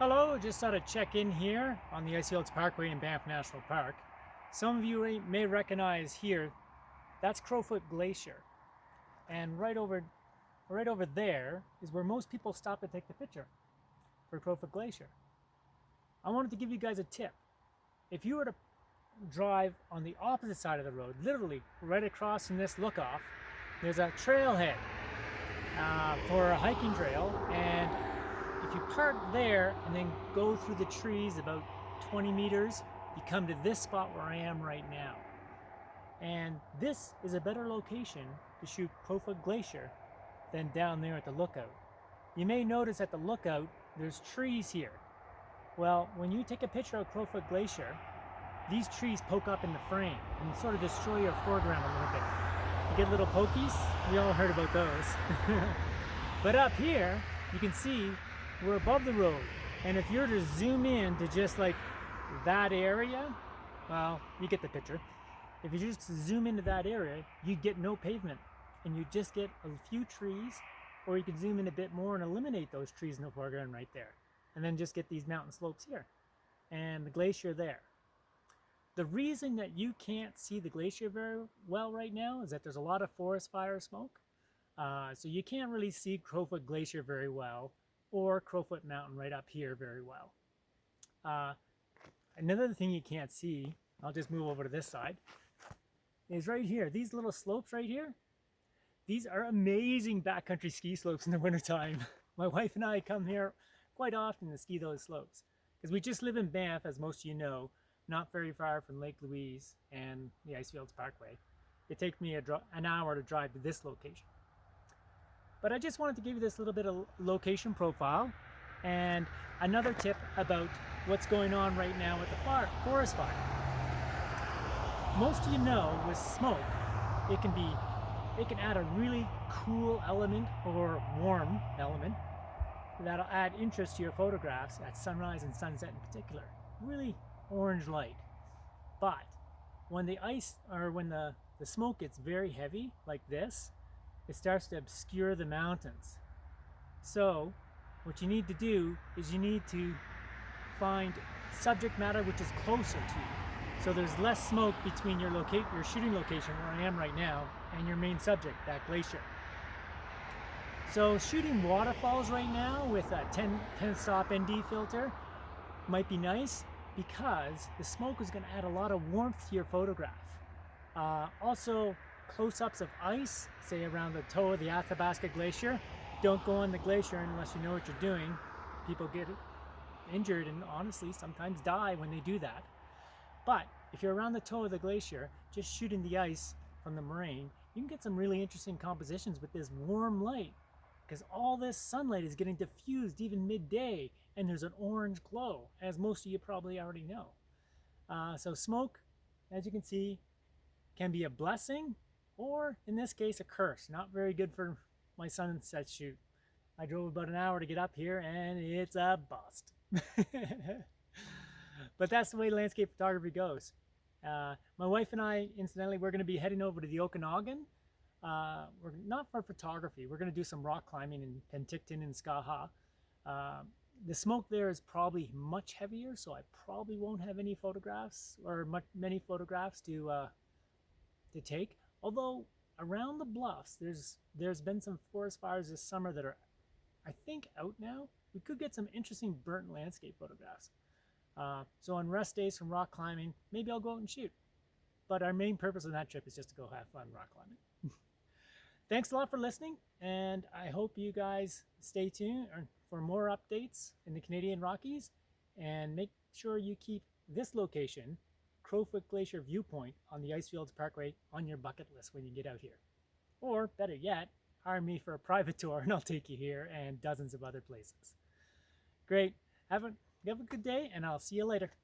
Hello, just thought I'd check in here on the Icefields Parkway in Banff National Park. Some of you may recognize here, that's Crowfoot Glacier. And right over there is where most people stop to take the picture for Crowfoot Glacier. I wanted to give you guys a tip. If you were to drive on the opposite side of the road, literally right across from this lookoff, there's a trailhead for a hiking trail, and if you park there and then go through the trees about 20 meters, you come to this spot where I am right now. And this is a better location to shoot Crowfoot Glacier than down there at the lookout. You may notice at the lookout, there's trees here. Well, when you take a picture of Crowfoot Glacier, these trees poke up in the frame and sort of destroy your foreground a little bit. You get little pokies, we all heard about those. But up here, you can see we're above the road, and if you're to zoom in to just like that area, well, you get the picture. If you just zoom into that area, you get no pavement, and you just get a few trees, or you can zoom in a bit more and eliminate those trees in the foreground right there, and then just get these mountain slopes here, and the glacier there. The reason that you can't see the glacier very well right now is that there's a lot of forest fire smoke, so you can't really see Crowfoot Glacier very well, or Crowfoot Mountain right up here very well. Another thing you can't see, I'll just move over to this side, is right here. These little slopes right here, these are amazing backcountry ski slopes in the wintertime. My wife and I come here quite often to ski those slopes, because we just live in Banff, as most of you know, not very far from Lake Louise and the Icefields Parkway. It takes me an hour to drive to this location. But I just wanted to give you this little bit of location profile and another tip about what's going on right now with the forest fire. Most of you know with smoke, it can add a really cool element or warm element that'll add interest to your photographs at sunrise and sunset in particular. Really orange light. But when the smoke gets very heavy like this, it starts to obscure the mountains. So what you need to do is you need to find subject matter which is closer to you. So there's less smoke between your shooting location, where I am right now, and your main subject, that glacier. So shooting waterfalls right now with a 10 stop ND filter might be nice, because the smoke is going to add a lot of warmth to your photograph. Also, close-ups of ice, say around the toe of the Athabasca Glacier. Don't go on the glacier unless you know what you're doing. People get injured and honestly sometimes die when they do that. But if you're around the toe of the glacier, just shooting the ice from the moraine, you can get some really interesting compositions with this warm light, because all this sunlight is getting diffused even midday, and there's an orange glow, as most of you probably already know. So smoke, as you can see, can be a blessing, or in this case, a curse. Not very good for my sunset shoot. I drove about an hour to get up here, and it's a bust. But that's the way landscape photography goes. My wife and I, incidentally, we're going to be heading over to the Okanagan. We're not for photography. We're going to do some rock climbing in Penticton and Skaha. The smoke there is probably much heavier, so I probably won't have any photographs or many photographs to take. Although around the bluffs, there's been some forest fires this summer that are, I think, out now. We could get some interesting burnt landscape photographs. So on rest days from rock climbing, maybe I'll go out and shoot. But our main purpose of that trip is just to go have fun rock climbing. Thanks a lot for listening, and I hope you guys stay tuned for more updates in the Canadian Rockies, and make sure you keep this location, Crowfoot Glacier Viewpoint on the Icefields Parkway, on your bucket list when you get out here. Or better yet, hire me for a private tour and I'll take you here and dozens of other places. Great. Have a good day, and I'll see you later.